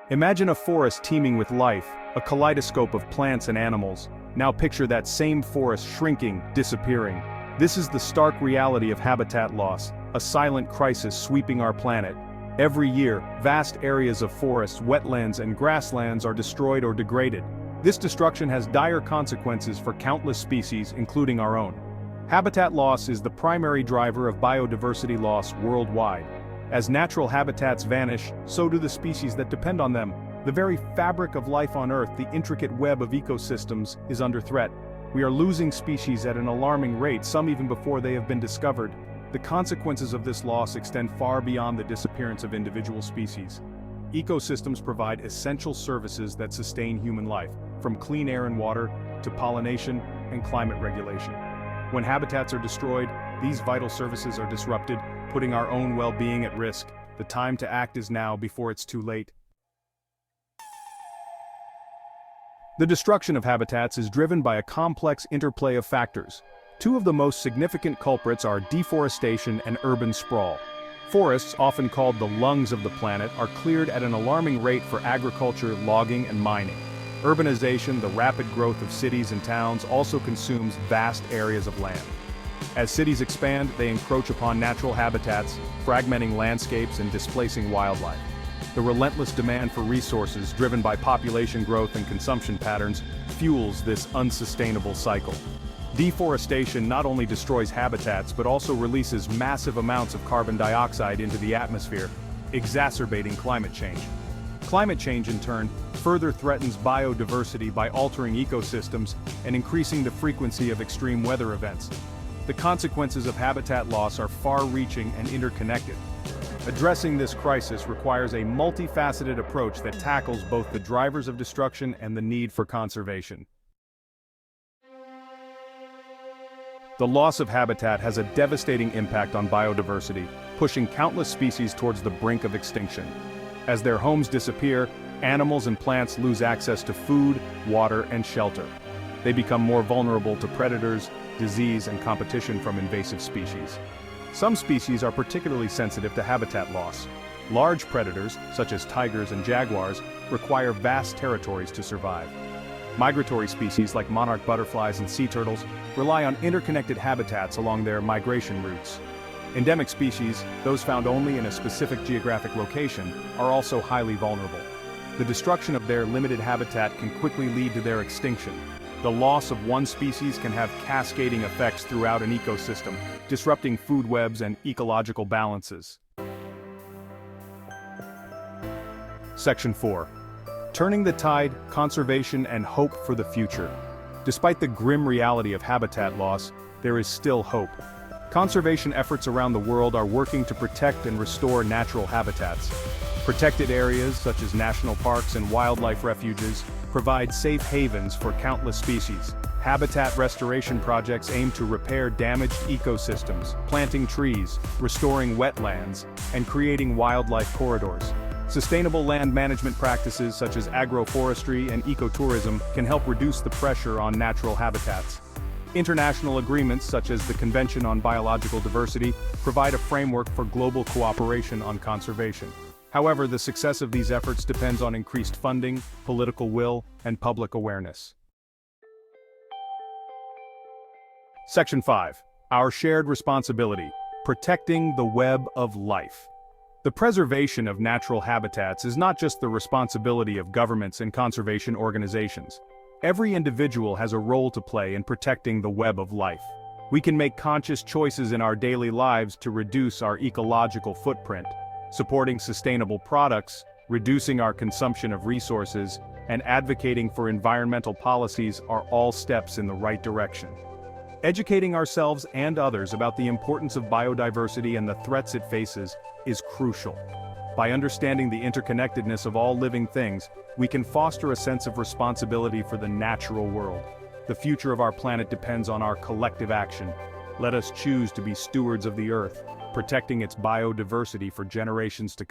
Imagine a forest teeming with life, a kaleidoscope of plants and animals. Now picture that same forest shrinking, disappearing. This is the stark reality of habitat loss, a silent crisis sweeping our planet. Every year, vast areas of forests, wetlands, and grasslands are destroyed or degraded. This destruction has dire consequences for countless species, including our own. Habitat loss is the primary driver of biodiversity loss worldwide. As natural habitats vanish, so do the species that depend on them. The very fabric of life on Earth, the intricate web of ecosystems, is under threat. We are losing species at an alarming rate, some even before they have been discovered. The consequences of this loss extend far beyond the disappearance of individual species. Ecosystems provide essential services that sustain human life, from clean air and water to pollination and climate regulation. When habitats are destroyed, these vital services are disrupted, putting our own well-being at risk. The time to act is now before it's too late. The destruction of habitats is driven by a complex interplay of factors. Two of the most significant culprits are deforestation and urban sprawl. Forests, often called the lungs of the planet, are cleared at an alarming rate for agriculture, logging, and mining. Urbanization, the rapid growth of cities and towns, also consumes vast areas of land. As cities expand, they encroach upon natural habitats, fragmenting landscapes and displacing wildlife. The relentless demand for resources, driven by population growth and consumption patterns, fuels this unsustainable cycle. Deforestation not only destroys habitats but also releases massive amounts of carbon dioxide into the atmosphere, exacerbating climate change. Climate change, in turn, further threatens biodiversity by altering ecosystems and increasing the frequency of extreme weather events. The consequences of habitat loss are far-reaching and interconnected. Addressing this crisis requires a multifaceted approach that tackles both the drivers of destruction and the need for conservation. The loss of habitat has a devastating impact on biodiversity, pushing countless species towards the brink of extinction. As their homes disappear, animals and plants lose access to food, water, and shelter. They become more vulnerable to predators, disease, and competition from invasive species. Some species are particularly sensitive to habitat loss. Large predators, such as tigers and jaguars, require vast territories to survive. Migratory species like monarch butterflies and sea turtles rely on interconnected habitats along their migration routes. Endemic species, those found only in a specific geographic location, are also highly vulnerable. The destruction of their limited habitat can quickly lead to their extinction. The loss of one species can have cascading effects throughout an ecosystem, disrupting food webs and ecological balances. Section 4. Turning the tide, conservation, and hope for the future. Despite the grim reality of habitat loss, there is still hope. Conservation efforts around the world are working to protect and restore natural habitats. Protected areas, such as national parks and wildlife refuges, provide safe havens for countless species. Habitat restoration projects aim to repair damaged ecosystems, planting trees, restoring wetlands, and creating wildlife corridors. Sustainable land management practices such as agroforestry and ecotourism can help reduce the pressure on natural habitats. International agreements such as the Convention on Biological Diversity provide a framework for global cooperation on conservation. However, the success of these efforts depends on increased funding, political will, and public awareness. Section 5. Our shared responsibility: protecting the web of life. The preservation of natural habitats is not just the responsibility of governments and conservation organizations. Every individual has a role to play in protecting the web of life. We can make conscious choices in our daily lives to reduce our ecological footprint. Supporting sustainable products, reducing our consumption of resources, and advocating for environmental policies are all steps in the right direction. Educating ourselves and others about the importance of biodiversity and the threats it faces is crucial. By understanding the interconnectedness of all living things, we can foster a sense of responsibility for the natural world. The future of our planet depends on our collective action. Let us choose to be stewards of the Earth, protecting its biodiversity for generations to come.